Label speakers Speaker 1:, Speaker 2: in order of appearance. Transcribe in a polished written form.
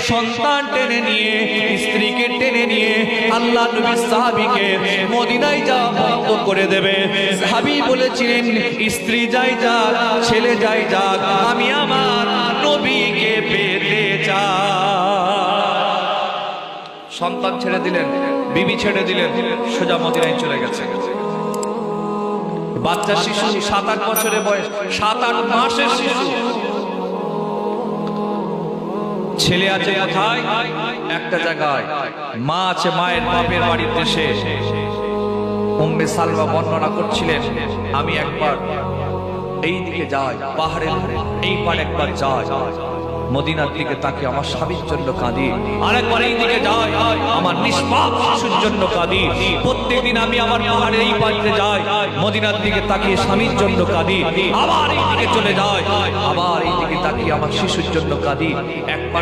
Speaker 1: সন্তান টেনে নিয়ে স্ত্রীকে টেনে নিয়ে আল্লাহ নবী সাহাবীকে মদিনায় যাওয়া বন্ধ করে দেবে। সাহাবী বলেছিলেন, স্ত্রী যাই যাক, ছেলে যাই যাক, আমি আমার নবীকে পেতে চাই। সন্তান ছেড়ে দিলেন, বিবি ছেড়ে দিলেন, সোজা মদিনায় চলে গেছে। বাচ্চা শিশু 7-8 বছরের বয়স, 7-8 মাসের শিশু। ছেলে আছে কোথায়? একটা জায়গায়। মা আছে মায়ের বাপের বাড়ির দেশে। উম্মে সালমা বর্ণনা করছিলেন, আমি একবার এই দিকে যাই, পাহাড়ের এই পার একবার যাই, মদিনার দিকে তাকে আমার স্বামীর জন্য কাঁদি, আরেকবার এই দিকে যাই, আমার নিষ্পাপ শিশুর জন্য কাঁদি। প্রত্যেকদিন আমি আমার পাহাড়ের এই পারে যাই, মদিনার দিকে তাকিয়ে স্বামীর জন্য কাঁদি, আবার এই দিকে চলে যাই, আবার এই দিকে তাকিয়ে আমার শিশুর জন্য কাঁদি। একবার